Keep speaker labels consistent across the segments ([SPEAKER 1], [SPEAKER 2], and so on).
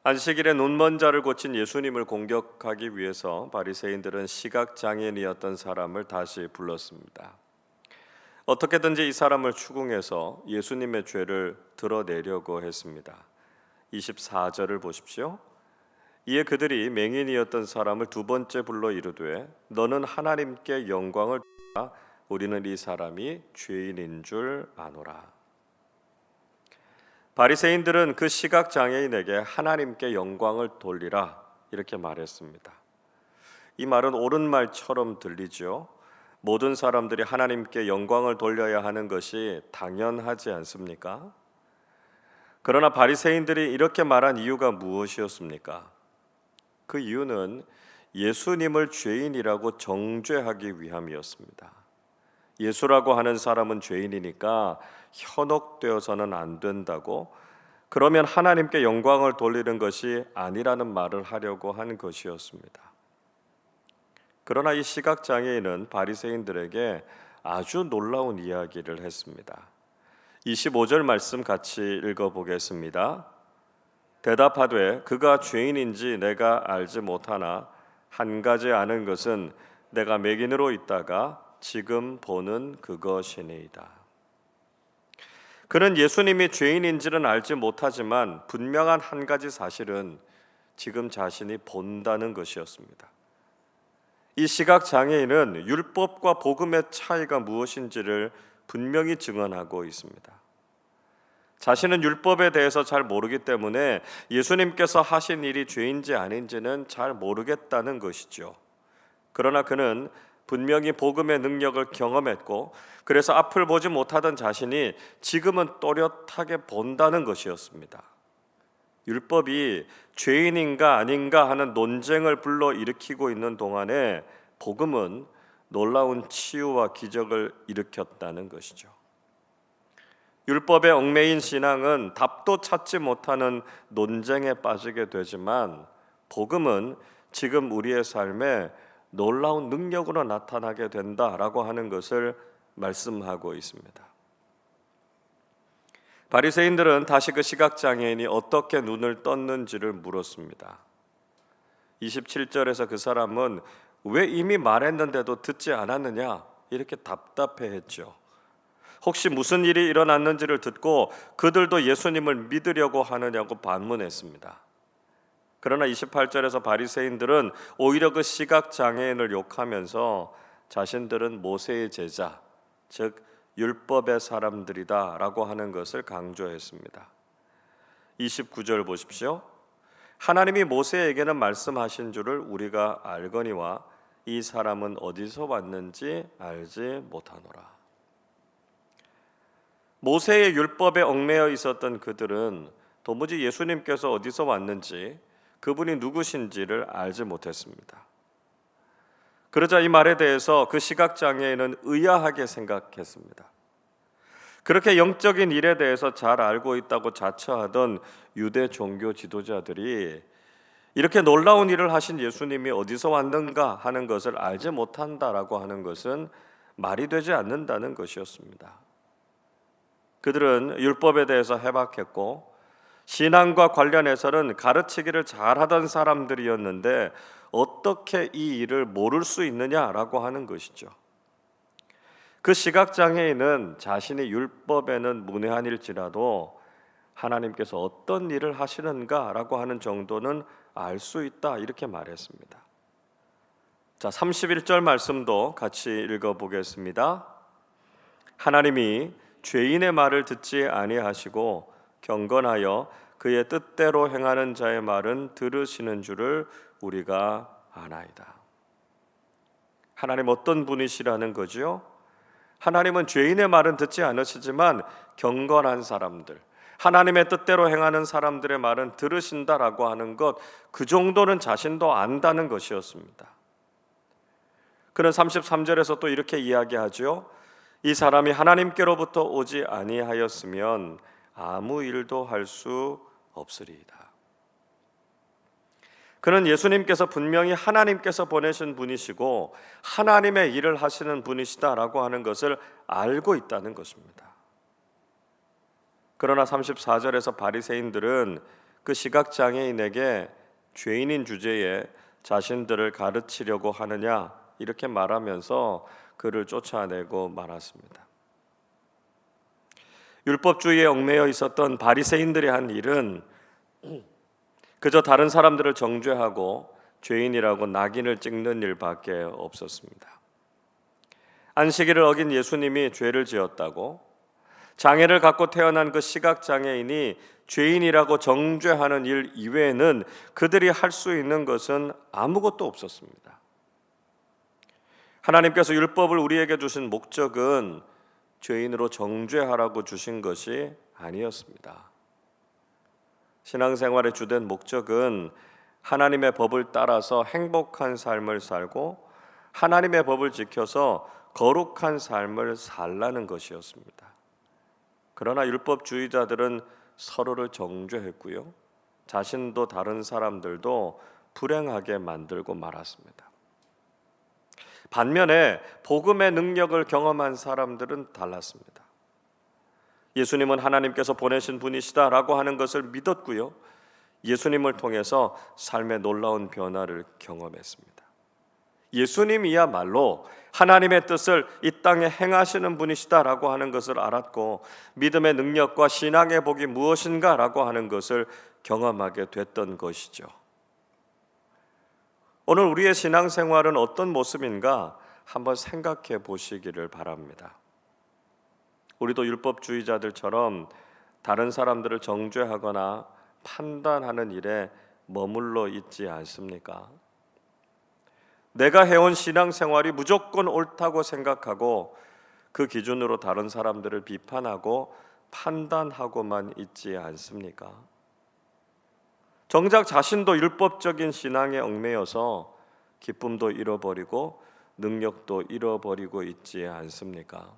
[SPEAKER 1] 안식일에 눈먼 자를 고친 예수님을 공격하기 위해서 바리새인들은 시각장애인이었던 사람을 다시 불렀습니다. 어떻게든지 이 사람을 추궁해서 예수님의 죄를 드러내려고 했습니다. 24절을 보십시오. 이에 그들이 맹인이었던 사람을 두 번째 불러 이르되 너는 하나님께 영광을 돌리라. 우리는 이 사람이 죄인인 줄 아노라. 바리새인들은 그 시각 장애인에게 하나님께 영광을 돌리라 이렇게 말했습니다. 이 말은 옳은 말처럼 들리죠. 모든 사람들이 하나님께 영광을 돌려야 하는 것이 당연하지 않습니까? 그러나 바리새인들이 이렇게 말한 이유가 무엇이었습니까? 그 이유는 예수님을 죄인이라고 정죄하기 위함이었습니다. 예수라고 하는 사람은 죄인이니까 현혹되어서는 안 된다고, 그러면 하나님께 영광을 돌리는 것이 아니라는 말을 하려고 한 것이었습니다. 그러나 이 시각장애인은 바리새인들에게 아주 놀라운 이야기를 했습니다. 25절 말씀 같이 읽어보겠습니다. 대답하되 그가 죄인인지 내가 알지 못하나 한 가지 아는 것은 내가 맹인으로 있다가 지금 보는 그것이니이다. 그는 예수님이 죄인인지는 알지 못하지만 분명한 한 가지 사실은 지금 자신이 본다는 것이었습니다. 이 시각장애인은 율법과 복음의 차이가 무엇인지를 분명히 증언하고 있습니다. 자신은 율법에 대해서 잘 모르기 때문에 예수님께서 하신 일이 죄인지 아닌지는 잘 모르겠다는 것이죠. 그러나 그는 분명히 복음의 능력을 경험했고, 그래서 앞을 보지 못하던 자신이 지금은 또렷하게 본다는 것이었습니다. 율법이 죄인인가 아닌가 하는 논쟁을 불러일으키고 있는 동안에 복음은 놀라운 치유와 기적을 일으켰다는 것이죠. 율법에 얽매인 신앙은 답도 찾지 못하는 논쟁에 빠지게 되지만 복음은 지금 우리의 삶에 놀라운 능력으로 나타나게 된다라고 하는 것을 말씀하고 있습니다. 바리새인들은 다시 그 시각장애인이 어떻게 눈을 떴는지를 물었습니다. 27절에서 그 사람은 왜 이미 말했는데도 듣지 않았느냐 이렇게 답답해했죠. 혹시 무슨 일이 일어났는지를 듣고 그들도 예수님을 믿으려고 하느냐고 반문했습니다. 그러나 28절에서 바리새인들은 오히려 그 시각장애인을 욕하면서 자신들은 모세의 제자, 즉 율법의 사람들이다 라고 하는 것을 강조했습니다. 29절 보십시오. 하나님이 모세에게는 말씀하신 줄을 우리가 알거니와 이 사람은 어디서 왔는지 알지 못하노라. 모세의 율법에 얽매여 있었던 그들은 도무지 예수님께서 어디서 왔는지, 그분이 누구신지를 알지 못했습니다. 그러자 이 말에 대해서 그 시각장애인은 의아하게 생각했습니다. 그렇게 영적인 일에 대해서 잘 알고 있다고 자처하던 유대 종교 지도자들이 이렇게 놀라운 일을 하신 예수님이 어디서 왔는가 하는 것을 알지 못한다라고 하는 것은 말이 되지 않는다는 것이었습니다. 그들은 율법에 대해서 해박했고 신앙과 관련해서는 가르치기를 잘하던 사람들이었는데 어떻게 이 일을 모를 수 있느냐라고 하는 것이죠. 그 시각장애인은 자신이 율법에는 문외한일지라도 하나님께서 어떤 일을 하시는가라고 하는 정도는 알 수 있다 이렇게 말했습니다. 자, 31절 말씀도 같이 읽어보겠습니다. 하나님이 죄인의 말을 듣지 아니하시고 경건하여 그의 뜻대로 행하는 자의 말은 들으시는 줄을 우리가 아나이다. 하나님 어떤 분이시라는 거죠? 하나님은 죄인의 말은 듣지 않으시지만 경건한 사람들, 하나님의 뜻대로 행하는 사람들의 말은 들으신다라고 하는 것, 그 정도는 자신도 안다는 것이었습니다. 그는 33절에서 또 이렇게 이야기하죠. 이 사람이 하나님께로부터 오지 아니하였으면 아무 일도 할 수 없으리이다. 그는 예수님께서 분명히 하나님께서 보내신 분이시고 하나님의 일을 하시는 분이시다라고 하는 것을 알고 있다는 것입니다. 그러나 34절에서 바리새인들은 그 시각장애인에게 죄인인 주제에 자신들을 가르치려고 하느냐 이렇게 말하면서 그를 쫓아내고 말았습니다. 율법주의에 얽매여 있었던 바리새인들이 한 일은 그저 다른 사람들을 정죄하고 죄인이라고 낙인을 찍는 일밖에 없었습니다. 안식일을 어긴 예수님이 죄를 지었다고, 장애를 갖고 태어난 그 시각장애인이 죄인이라고 정죄하는 일 이외에는 그들이 할 수 있는 것은 아무것도 없었습니다. 하나님께서 율법을 우리에게 주신 목적은 죄인으로 정죄하라고 주신 것이 아니었습니다. 신앙생활의 주된 목적은 하나님의 법을 따라서 행복한 삶을 살고 하나님의 법을 지켜서 거룩한 삶을 살라는 것이었습니다. 그러나 율법주의자들은 서로를 정죄했고요, 자신도 다른 사람들도 불행하게 만들고 말았습니다. 반면에 복음의 능력을 경험한 사람들은 달랐습니다. 예수님은 하나님께서 보내신 분이시다라고 하는 것을 믿었고요, 예수님을 통해서 삶의 놀라운 변화를 경험했습니다. 예수님이야말로 하나님의 뜻을 이 땅에 행하시는 분이시다라고 하는 것을 알았고, 믿음의 능력과 신앙의 복이 무엇인가라고 하는 것을 경험하게 됐던 것이죠. 오늘 우리의 신앙생활은 어떤 모습인가 한번 생각해 보시기를 바랍니다. 우리도 율법주의자들처럼 다른 사람들을 정죄하거나 판단하는 일에 머물러 있지 않습니까? 내가 해온 신앙생활이 무조건 옳다고 생각하고 그 기준으로 다른 사람들을 비판하고 판단하고만 있지 않습니까? 정작 자신도 율법적인 신앙에 얽매여서 기쁨도 잃어버리고 능력도 잃어버리고 있지 않습니까?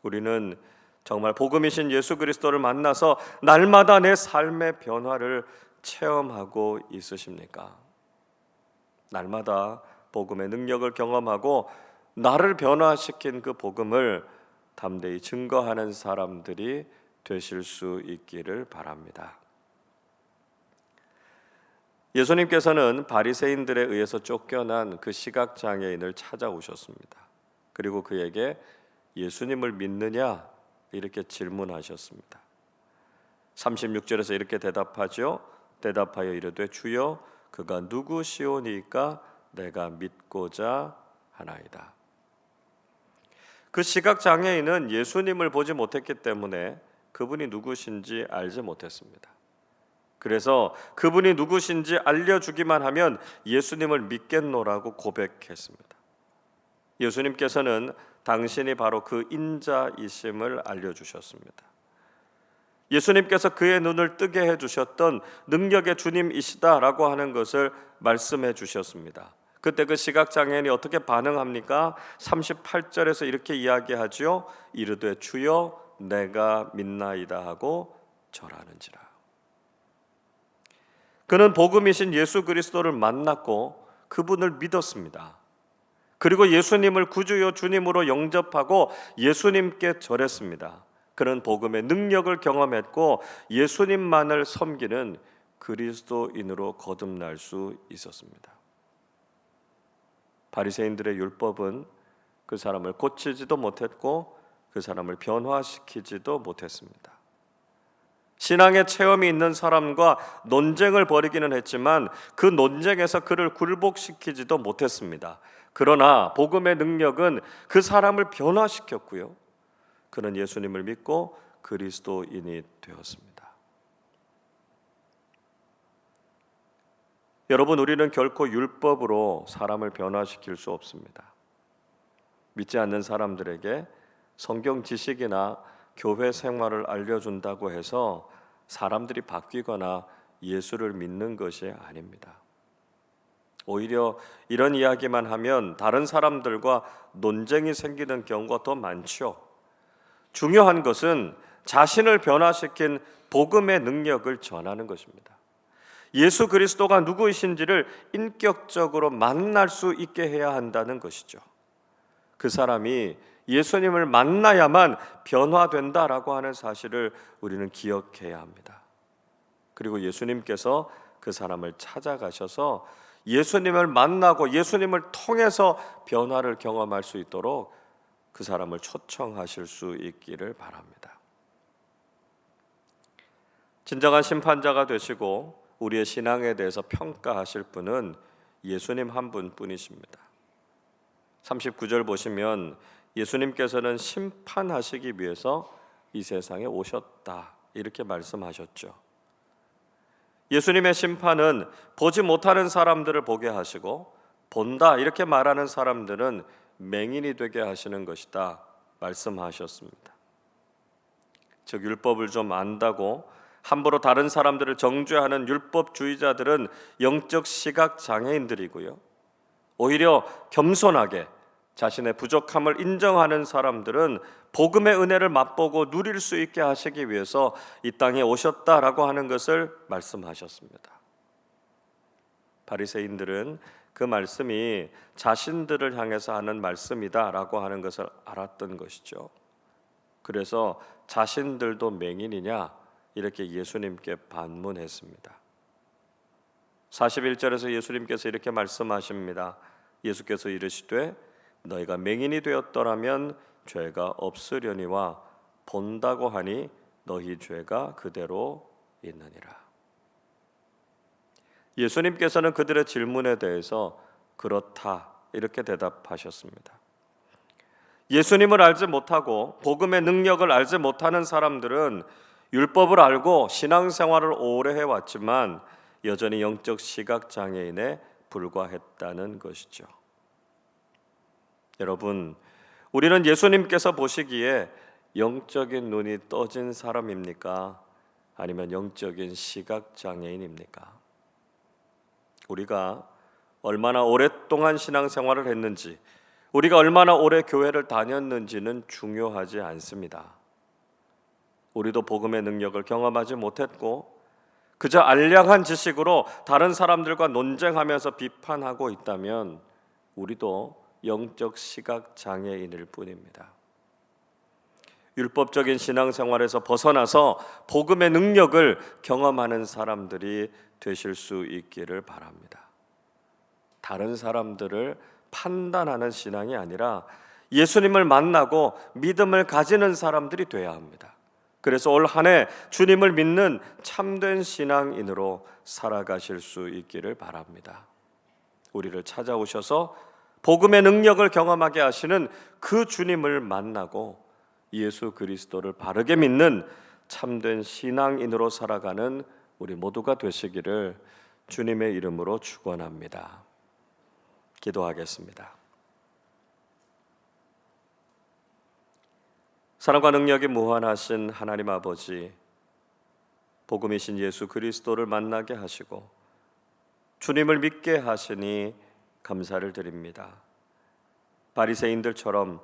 [SPEAKER 1] 우리는 정말 복음이신 예수 그리스도를 만나서 날마다 내 삶의 변화를 체험하고 있으십니까? 날마다 복음의 능력을 경험하고 나를 변화시킨 그 복음을 담대히 증거하는 사람들이 되실 수 있기를 바랍니다. 예수님께서는 바리새인들에 의해서 쫓겨난 그 시각장애인을 찾아오셨습니다. 그리고 그에게 예수님을 믿느냐 이렇게 질문하셨습니다. 36절에서 이렇게 대답하죠. 대답하여 이르되 주여 그가 누구시오니까 내가 믿고자 하나이다. 그 시각장애인은 예수님을 보지 못했기 때문에 그분이 누구신지 알지 못했습니다. 그래서 그분이 누구신지 알려주기만 하면 예수님을 믿겠노라고 고백했습니다. 예수님께서는 당신이 바로 그 인자이심을 알려주셨습니다. 예수님께서 그의 눈을 뜨게 해주셨던 능력의 주님이시다라고 하는 것을 말씀해 주셨습니다. 그때 그 시각장애인이 어떻게 반응합니까? 38절에서 이렇게 이야기하죠. 이르되 주여 내가 믿나이다 하고 절하는지라. 그는 복음이신 예수 그리스도를 만났고 그분을 믿었습니다. 그리고 예수님을 구주요 주님으로 영접하고 예수님께 절했습니다. 그는 복음의 능력을 경험했고 예수님만을 섬기는 그리스도인으로 거듭날 수 있었습니다. 바리새인들의 율법은 그 사람을 고치지도 못했고 그 사람을 변화시키지도 못했습니다. 신앙의 체험이 있는 사람과 논쟁을 벌이기는 했지만 그 논쟁에서 그를 굴복시키지도 못했습니다. 그러나 복음의 능력은 그 사람을 변화시켰고요, 그는 예수님을 믿고 그리스도인이 되었습니다. 여러분, 우리는 결코 율법으로 사람을 변화시킬 수 없습니다. 믿지 않는 사람들에게 성경 지식이나 교회 생활을 알려준다고 해서 사람들이 바뀌거나 예수를 믿는 것이 아닙니다. 오히려 이런 이야기만 하면 다른 사람들과 논쟁이 생기는 경우가 더 많죠. 중요한 것은 자신을 변화시킨 복음의 능력을 전하는 것입니다. 예수 그리스도가 누구이신지를 인격적으로 만날 수 있게 해야 한다는 것이죠. 그 사람이 예수님을 만나야만 변화된다라고 하는 사실을 우리는 기억해야 합니다. 그리고 예수님께서 그 사람을 찾아가셔서 예수님을 만나고 예수님을 통해서 변화를 경험할 수 있도록 그 사람을 초청하실 수 있기를 바랍니다. 진정한 심판자가 되시고 우리의 신앙에 대해서 평가하실 분은 예수님 한 분뿐이십니다. 39절 보시면 예수님께서는 심판하시기 위해서 이 세상에 오셨다 이렇게 말씀하셨죠. 예수님의 심판은 보지 못하는 사람들을 보게 하시고 본다 이렇게 말하는 사람들은 맹인이 되게 하시는 것이다 말씀하셨습니다. 즉 율법을 좀 안다고 함부로 다른 사람들을 정죄하는 율법주의자들은 영적 시각 장애인들이고요, 오히려 겸손하게 자신의 부족함을 인정하는 사람들은 복음의 은혜를 맛보고 누릴 수 있게 하시기 위해서 이 땅에 오셨다라고 하는 것을 말씀하셨습니다. 바리새인들은 그 말씀이 자신들을 향해서 하는 말씀이다라고 하는 것을 알았던 것이죠. 그래서 자신들도 맹인이냐 이렇게 예수님께 반문했습니다. 41절에서 예수님께서 이렇게 말씀하십니다. 예수께서 이르시되 너희가 맹인이 되었더라면 죄가 없으려니와 본다고 하니 너희 죄가 그대로 있느니라. 예수님께서는 그들의 질문에 대해서 그렇다 이렇게 대답하셨습니다. 예수님을 알지 못하고 복음의 능력을 알지 못하는 사람들은 율법을 알고 신앙생활을 오래 해왔지만 여전히 영적 시각장애인에 불과했다는 것이죠. 여러분, 우리는 예수님께서 보시기에 영적인 눈이 떠진 사람입니까? 아니면 영적인 시각장애인입니까? 우리가 얼마나 오랫동안 신앙생활을 했는지, 우리가 얼마나 오래 교회를 다녔는지는 중요하지 않습니다. 우리도 복음의 능력을 경험하지 못했고 그저 알량한 지식으로 다른 사람들과 논쟁하면서 비판하고 있다면 우리도 영적 시각 장애인일 뿐입니다. 율법적인 신앙생활에서 벗어나서 복음의 능력을 경험하는 사람들이 되실 수 있기를 바랍니다. 다른 사람들을 판단하는 신앙이 아니라 예수님을 만나고 믿음을 가지는 사람들이 돼야 합니다. 그래서 올 한 해 주님을 믿는 참된 신앙인으로 살아가실 수 있기를 바랍니다. 우리를 찾아오셔서 복음의 능력을 경험하게 하시는 그 주님을 만나고 예수 그리스도를 바르게 믿는 참된 신앙인으로 살아가는 우리 모두가 되시기를 주님의 이름으로 축원합니다. 기도하겠습니다. 사랑과 능력이 무한하신 하나님 아버지, 복음이신 예수 그리스도를 만나게 하시고 주님을 믿게 하시니 감사를 드립니다. 바리새인들처럼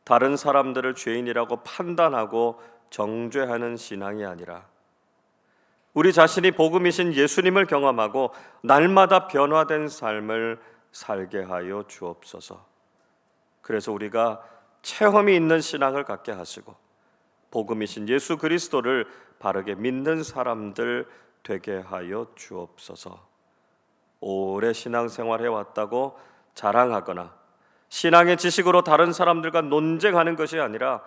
[SPEAKER 1] 다른 사람들을 죄인이라고 판단하고 정죄하는 신앙이 아니라 우리 자신이 복음이신 예수님을 경험하고 날마다 변화된 삶을 살게 하여 주옵소서. 그래서 우리가 체험이 있는 신앙을 갖게 하시고 복음이신 예수 그리스도를 바르게 믿는 사람들 되게 하여 주옵소서. 오래 신앙생활해 왔다고 자랑하거나 신앙의 지식으로 다른 사람들과 논쟁하는 것이 아니라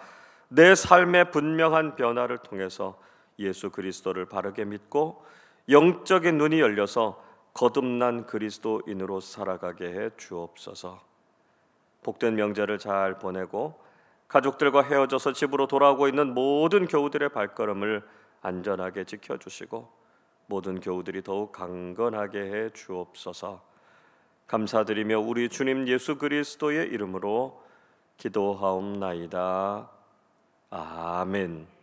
[SPEAKER 1] 내 삶의 분명한 변화를 통해서 예수 그리스도를 바르게 믿고 영적인 눈이 열려서 거듭난 그리스도인으로 살아가게 해 주옵소서. 복된 명절을 잘 보내고 가족들과 헤어져서 집으로 돌아오고 있는 모든 교우들의 발걸음을 안전하게 지켜주시고 모든 교우들이 더욱 강건하게 해 주옵소서. 감사드리며 우리 주님 예수 그리스도의 이름으로 기도하옵나이다. 아멘.